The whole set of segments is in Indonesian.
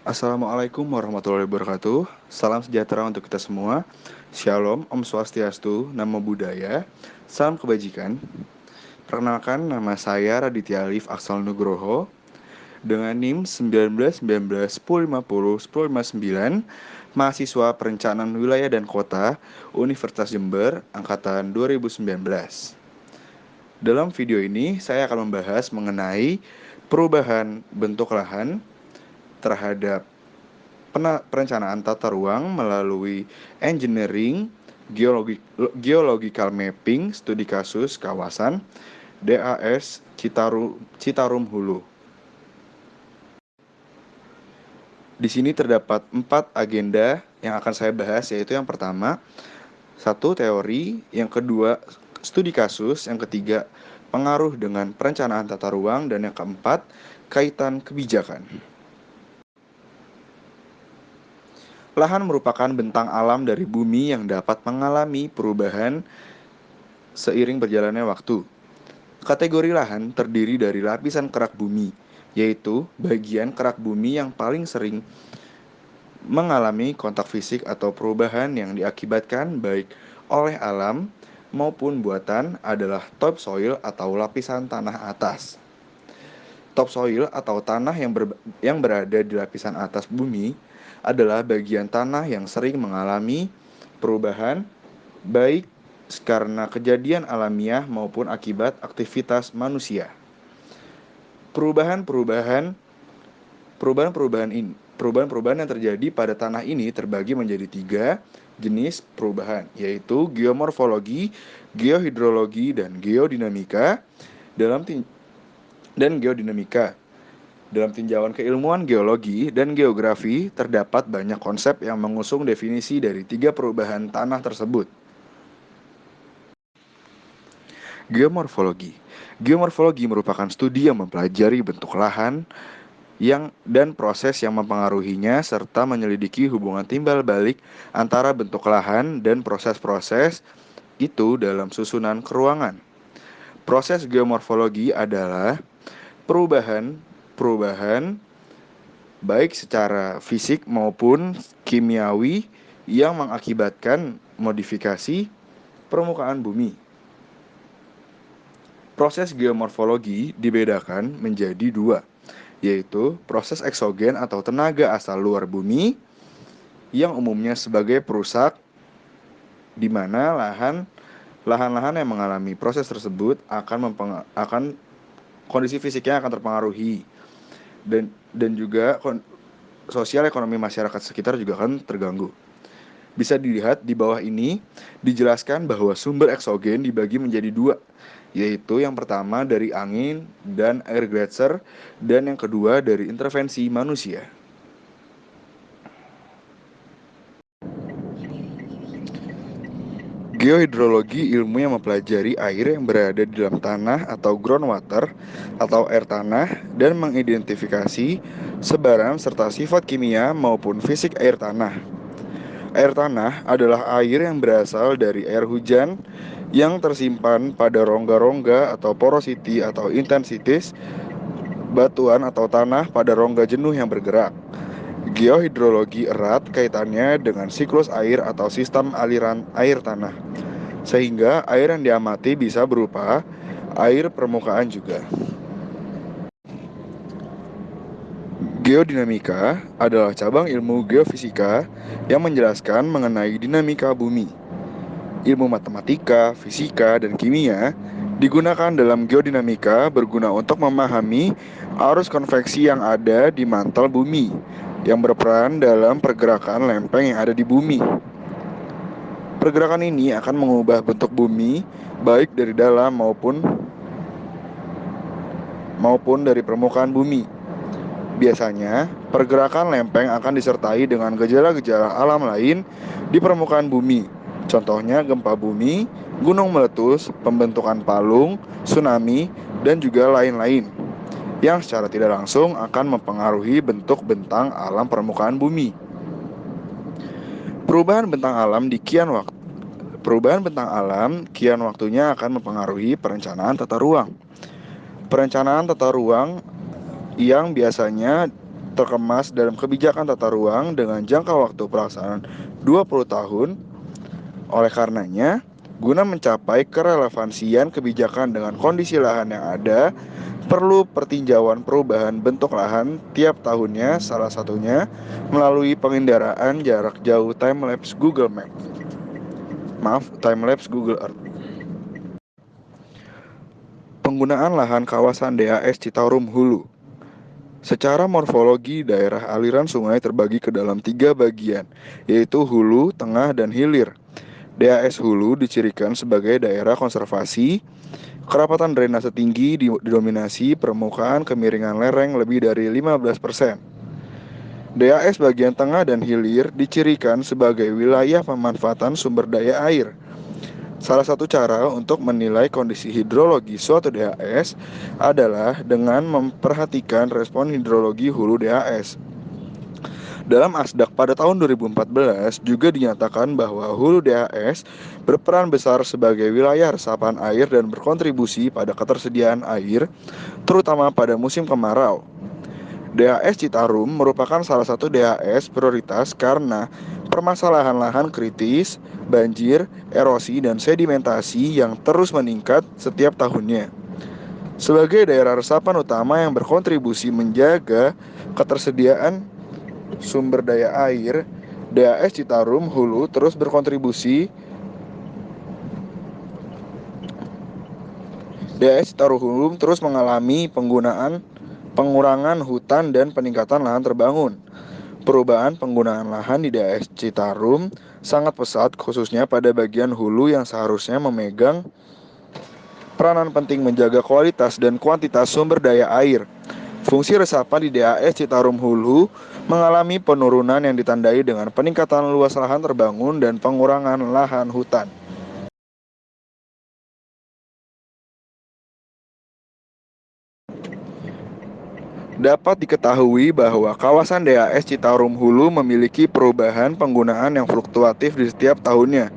Assalamualaikum warahmatullahi wabarakatuh. Salam sejahtera untuk kita semua. Shalom, Om Swastiastu, Namo Buddhaya, salam kebajikan. Perkenalkan, nama saya Raditya Alif Aksal Nugroho dengan NIM 19 19 10 50 1059, mahasiswa Perencanaan Wilayah dan Kota Universitas Jember angkatan 2019. Dalam video ini saya akan membahas mengenai perubahan bentuk lahan terhadap perencanaan tata ruang melalui engineering, geological mapping, studi kasus kawasan, DAS Citarum Hulu. Di sini terdapat 4 agenda yang akan saya bahas, yaitu yang pertama, 1. Teori, yang kedua, studi kasus, yang ketiga, pengaruh dengan perencanaan tata ruang, dan yang keempat, kaitan kebijakan. Lahan merupakan bentang alam dari bumi yang dapat mengalami perubahan seiring berjalannya waktu. Kategori lahan terdiri dari lapisan kerak bumi, yaitu bagian kerak bumi yang paling sering mengalami kontak fisik atau perubahan yang diakibatkan baik oleh alam maupun buatan adalah topsoil atau lapisan tanah atas. Topsoil atau tanah yang berada di lapisan atas bumi adalah bagian tanah yang sering mengalami perubahan baik karena kejadian alamiah maupun akibat aktivitas manusia. Perubahan-perubahan yang terjadi pada tanah ini terbagi menjadi 3 jenis perubahan, yaitu geomorfologi, geohidrologi, dan geodinamika. Dalam tinjauan keilmuan geologi dan geografi, terdapat banyak konsep yang mengusung definisi dari 3 perubahan tanah tersebut. Geomorfologi. Geomorfologi merupakan studi yang mempelajari bentuk lahan dan proses yang mempengaruhinya serta menyelidiki hubungan timbal balik antara bentuk lahan dan proses-proses itu dalam susunan keruangan. Proses geomorfologi adalah perubahan baik secara fisik maupun kimiawi yang mengakibatkan modifikasi permukaan bumi. Proses geomorfologi dibedakan menjadi 2, yaitu proses eksogen atau tenaga asal luar bumi yang umumnya sebagai perusak, di mana lahan-lahan yang mengalami proses tersebut akan kondisi fisiknya akan terpengaruhi, dan juga sosial ekonomi masyarakat sekitar juga akan terganggu. Bisa dilihat di bawah ini dijelaskan bahwa sumber eksogen dibagi menjadi 2, yaitu yang pertama dari angin dan air gletser, dan yang kedua dari intervensi manusia. Geohidrologi ilmu yang mempelajari air yang berada di dalam tanah atau groundwater atau air tanah dan mengidentifikasi sebaran serta sifat kimia maupun fisik air tanah. Air tanah adalah air yang berasal dari air hujan yang tersimpan pada rongga-rongga atau porosity atau intensitas batuan atau tanah pada rongga jenuh yang bergerak. Geohidrologi erat kaitannya dengan siklus air atau sistem aliran air tanah, sehingga air yang diamati bisa berupa air permukaan juga. Geodinamika adalah cabang ilmu geofisika yang menjelaskan mengenai dinamika bumi. Ilmu matematika, fisika, dan kimia digunakan dalam geodinamika berguna untuk memahami arus konveksi yang ada di mantel bumi yang berperan dalam pergerakan lempeng yang ada di bumi. Pergerakan ini akan mengubah bentuk bumi baik dari dalam maupun dari permukaan bumi. Biasanya, pergerakan lempeng akan disertai dengan gejala-gejala alam lain di permukaan bumi. Contohnya gempa bumi, gunung meletus, pembentukan palung, tsunami, dan juga lain-lain, yang secara tidak langsung akan mempengaruhi bentuk bentang alam permukaan bumi. Perubahan bentang alam kian waktunya akan mempengaruhi perencanaan tata ruang. Perencanaan tata ruang yang biasanya terkemas dalam kebijakan tata ruang dengan jangka waktu pelaksanaan 20 tahun. Oleh karenanya, guna mencapai kerelevansian kebijakan dengan kondisi lahan yang ada, perlu pertinjauan perubahan bentuk lahan tiap tahunnya, salah satunya melalui pengendaraan jarak jauh time-lapse Google Earth. Penggunaan lahan kawasan DAS Citarum Hulu. Secara morfologi, daerah aliran sungai terbagi ke dalam 3 bagian, yaitu hulu, tengah, dan hilir. DAS Hulu dicirikan sebagai daerah konservasi, kerapatan drainase tinggi didominasi permukaan kemiringan lereng lebih dari 15%. DAS bagian tengah dan hilir dicirikan sebagai wilayah pemanfaatan sumber daya air. Salah satu cara untuk menilai kondisi hidrologi suatu DAS adalah dengan memperhatikan respon hidrologi hulu DAS. Dalam Asdak pada tahun 2014 juga dinyatakan bahwa hulu DAS berperan besar sebagai wilayah resapan air dan berkontribusi pada ketersediaan air, terutama pada musim kemarau. DAS Citarum merupakan salah satu DAS prioritas karena permasalahan lahan kritis, banjir, erosi, dan sedimentasi yang terus meningkat setiap tahunnya. Sebagai daerah resapan utama yang berkontribusi menjaga ketersediaan sumber daya air, DAS Citarum Hulu terus berkontribusi. DAS Citarum Hulu terus mengalami pengurangan hutan dan peningkatan lahan terbangun. Perubahan penggunaan lahan di DAS Citarum sangat pesat, khususnya pada bagian hulu yang seharusnya memegang peranan penting menjaga kualitas dan kuantitas sumber daya air. Fungsi resapan di DAS Citarum Hulu mengalami penurunan yang ditandai dengan peningkatan luas lahan terbangun dan pengurangan lahan hutan. Dapat diketahui bahwa kawasan DAS Citarum Hulu memiliki perubahan penggunaan yang fluktuatif di setiap tahunnya,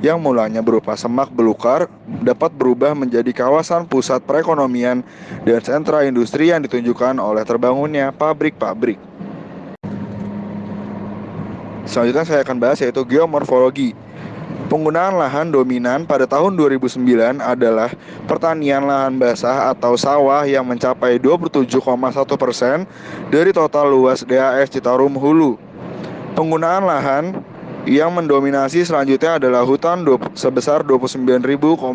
yang mulanya berupa semak belukar dapat berubah menjadi kawasan pusat perekonomian dan sentra industri yang ditunjukkan oleh terbangunnya pabrik-pabrik. Selanjutnya saya akan bahas yaitu geomorfologi. Penggunaan lahan dominan pada tahun 2009 adalah pertanian lahan basah atau sawah yang mencapai 27,1% dari total luas DAS Citarum Hulu. Penggunaan lahan yang mendominasi selanjutnya adalah hutan sebesar 29.529,1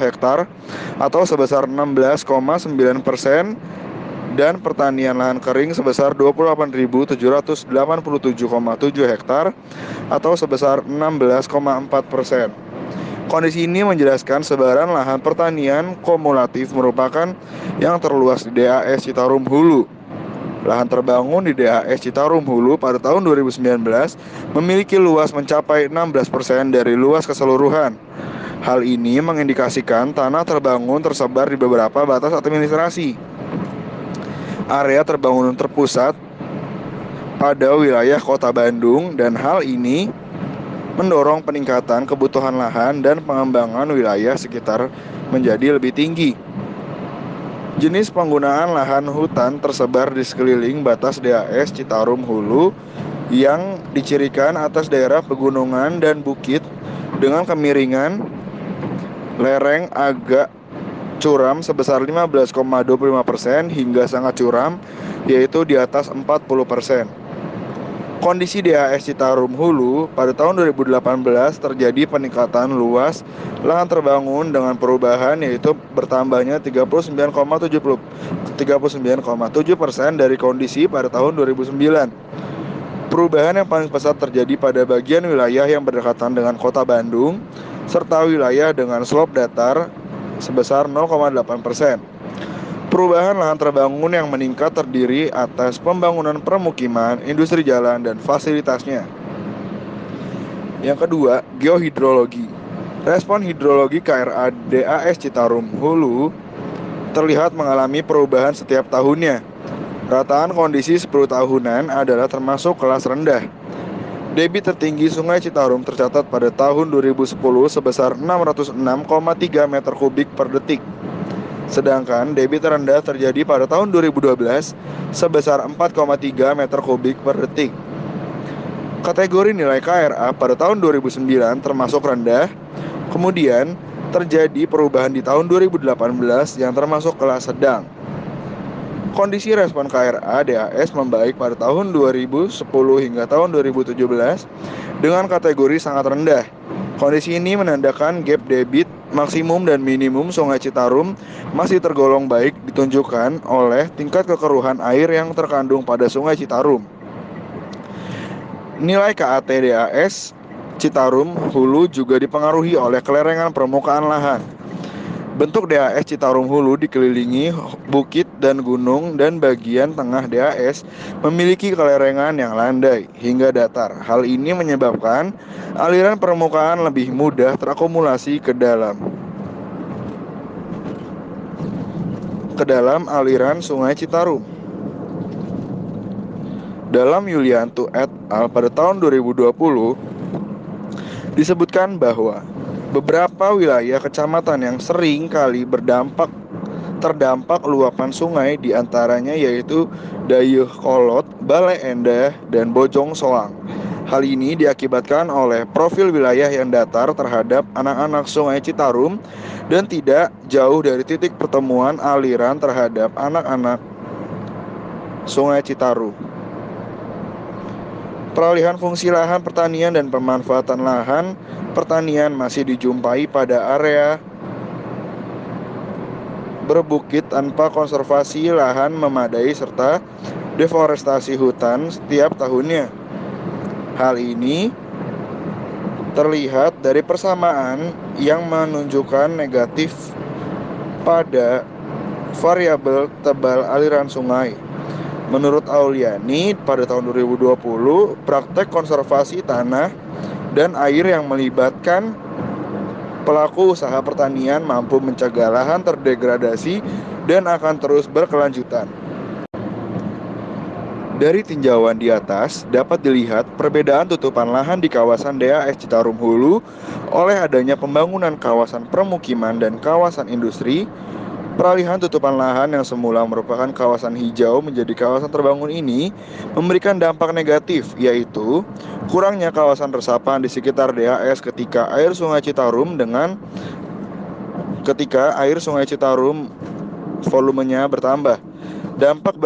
hektar atau sebesar 16,9%, dan pertanian lahan kering sebesar 28.787,7 hektar atau sebesar 16,4%. Kondisi ini menjelaskan sebaran lahan pertanian kumulatif merupakan yang terluas di DAS Citarum Hulu. Lahan terbangun di DAS Citarum Hulu pada tahun 2019 memiliki luas mencapai 16% dari luas keseluruhan. Hal ini mengindikasikan tanah terbangun tersebar di beberapa batas administrasi. Area terbangun terpusat pada wilayah Kota Bandung, dan hal ini mendorong peningkatan kebutuhan lahan dan pengembangan wilayah sekitar menjadi lebih tinggi. Jenis penggunaan lahan hutan tersebar di sekeliling batas DAS Citarum Hulu yang dicirikan atas daerah pegunungan dan bukit dengan kemiringan lereng agak curam sebesar 15,25% hingga sangat curam, yaitu di atas 40%. Kondisi DAS Citarum Hulu pada tahun 2018 terjadi peningkatan luas lahan terbangun dengan perubahan, yaitu bertambahnya 39,7% dari kondisi pada tahun 2009. Perubahan yang paling pesat terjadi pada bagian wilayah yang berdekatan dengan Kota Bandung serta wilayah dengan slope datar sebesar 0,8%. Perubahan lahan terbangun yang meningkat terdiri atas pembangunan permukiman, industri jalan, dan fasilitasnya. Yang kedua, geohidrologi. Respon hidrologi KRA DAS Citarum Hulu terlihat mengalami perubahan setiap tahunnya. Rataan kondisi 10 tahunan adalah termasuk kelas rendah. Debit tertinggi Sungai Citarum tercatat pada tahun 2010 sebesar 606,3 meter kubik per detik. Sedangkan debit terendah terjadi pada tahun 2012 sebesar 4,3 meter kubik per detik. Kategori nilai KRA pada tahun 2009 termasuk rendah. Kemudian terjadi perubahan di tahun 2018 yang termasuk kelas sedang. Kondisi respon KRA DAS membaik pada tahun 2010 hingga tahun 2017 dengan kategori sangat rendah. Kondisi ini menandakan gap debit maksimum dan minimum Sungai Citarum masih tergolong baik, ditunjukkan oleh tingkat kekeruhan air yang terkandung pada Sungai Citarum. Nilai KAT DAS Citarum Hulu juga dipengaruhi oleh kelerengan permukaan lahan. Bentuk DAS Citarum Hulu dikelilingi bukit dan gunung, dan bagian tengah DAS memiliki kelerengan yang landai hingga datar. Hal ini menyebabkan aliran permukaan lebih mudah terakumulasi ke dalam aliran Sungai Citarum. Dalam Yulianto et al. Pada tahun 2020 disebutkan bahwa beberapa wilayah kecamatan yang sering kali terdampak luapan sungai, diantaranya yaitu Dayeuhkolot, Bale Endah, dan Bojong Soang. Hal ini diakibatkan oleh profil wilayah yang datar terhadap anak-anak Sungai Citarum dan tidak jauh dari titik pertemuan aliran terhadap anak-anak Sungai Citarum. Peralihan fungsi lahan pertanian dan pemanfaatan lahan pertanian masih dijumpai pada area berbukit tanpa konservasi lahan memadai serta deforestasi hutan setiap tahunnya. Hal ini terlihat dari persamaan yang menunjukkan negatif pada variabel tebal aliran sungai. Menurut Auliani, pada tahun 2020, praktek konservasi tanah dan air yang melibatkan pelaku usaha pertanian mampu mencegah lahan terdegradasi dan akan terus berkelanjutan. Dari tinjauan di atas, dapat dilihat perbedaan tutupan lahan di kawasan DAS Citarum Hulu oleh adanya pembangunan kawasan permukiman dan kawasan industri. Peralihan tutupan lahan yang semula merupakan kawasan hijau menjadi kawasan terbangun ini memberikan dampak negatif, yaitu kurangnya kawasan resapan di sekitar DAS ketika air Sungai Citarum volumenya bertambah. Dampak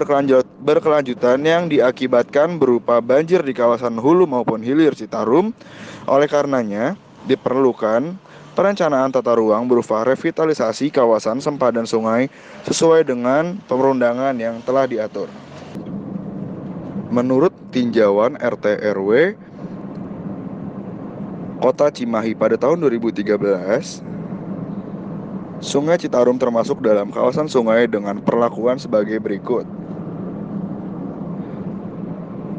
berkelanjutan yang diakibatkan berupa banjir di kawasan hulu maupun hilir Citarum. Oleh karenanya, diperlukan perencanaan tata ruang berupa revitalisasi kawasan sempadan sungai sesuai dengan perundangan yang telah diatur. Menurut tinjauan RT RW Kota Cimahi pada tahun 2013, Sungai Citarum termasuk dalam kawasan sungai dengan perlakuan sebagai berikut.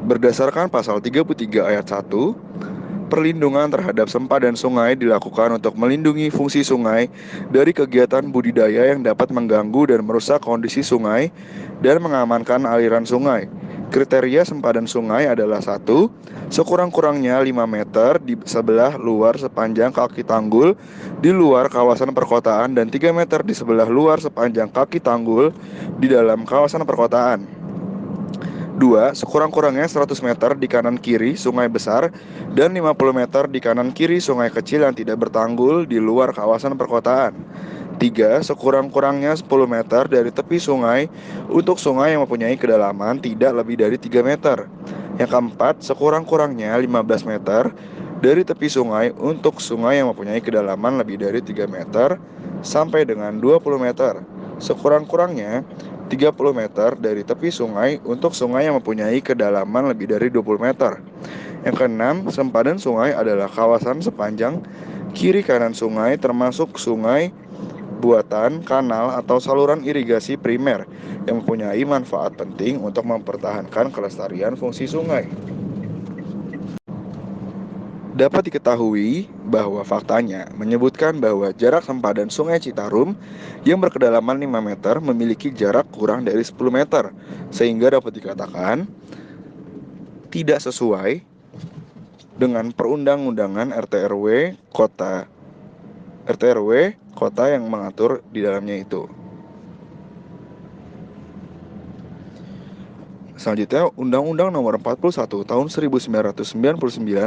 Berdasarkan pasal 33 ayat 1, perlindungan terhadap sempadan sungai dilakukan untuk melindungi fungsi sungai dari kegiatan budidaya yang dapat mengganggu dan merusak kondisi sungai dan mengamankan aliran sungai. Kriteria sempadan sungai adalah 1. Sekurang-kurangnya 5 meter di sebelah luar sepanjang kaki tanggul di luar kawasan perkotaan dan 3 meter di sebelah luar sepanjang kaki tanggul di dalam kawasan perkotaan. 2. Sekurang-kurangnya 100 meter di kanan kiri sungai besar dan 50 meter di kanan kiri sungai kecil yang tidak bertanggul di luar kawasan perkotaan. 3. Sekurang-kurangnya 10 meter dari tepi sungai untuk sungai yang mempunyai kedalaman tidak lebih dari 3 meter. Yang keempat, sekurang-kurangnya 15 meter dari tepi sungai untuk sungai yang mempunyai kedalaman lebih dari 3 meter sampai dengan 20 meter. Sekurang-kurangnya 30 meter dari tepi sungai untuk sungai yang mempunyai kedalaman lebih dari 20 meter. Yang keenam, sempadan sungai adalah kawasan sepanjang kiri kanan sungai termasuk sungai buatan, kanal, atau saluran irigasi primer yang mempunyai manfaat penting untuk mempertahankan kelestarian fungsi sungai. Dapat diketahui bahwa faktanya menyebutkan bahwa jarak sempadan Sungai Citarum yang berkedalaman 5 meter memiliki jarak kurang dari 10 meter, sehingga dapat dikatakan tidak sesuai dengan perundang-undangan RT RW kota yang mengatur di dalamnya itu. Selanjutnya, Undang-Undang Nomor 41 Tahun 1999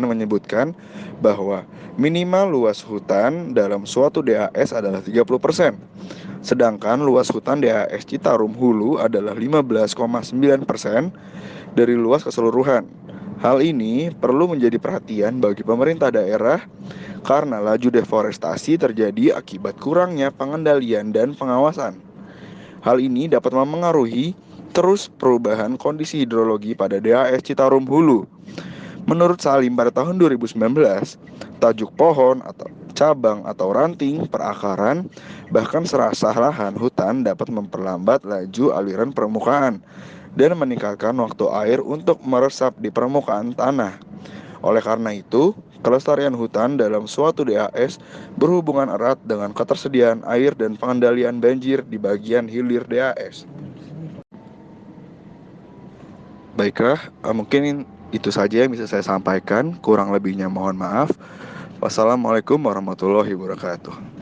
menyebutkan bahwa minimal luas hutan dalam suatu DAS adalah 30%, sedangkan luas hutan DAS Citarum Hulu adalah 15,9% dari luas keseluruhan. Hal ini perlu menjadi perhatian bagi pemerintah daerah karena laju deforestasi terjadi akibat kurangnya pengendalian dan pengawasan. Hal ini dapat memengaruhi terus perubahan kondisi hidrologi pada DAS Citarum Hulu. Menurut Salim pada tahun 2019, tajuk pohon atau cabang atau ranting perakaran bahkan serasah lahan hutan dapat memperlambat laju aliran permukaan dan meningkatkan waktu air untuk meresap di permukaan tanah. Oleh karena itu, kelestarian hutan dalam suatu DAS berhubungan erat dengan ketersediaan air dan pengendalian banjir di bagian hilir DAS. Baiklah, mungkin itu saja yang bisa saya sampaikan. Kurang lebihnya mohon maaf. Wassalamualaikum warahmatullahi wabarakatuh.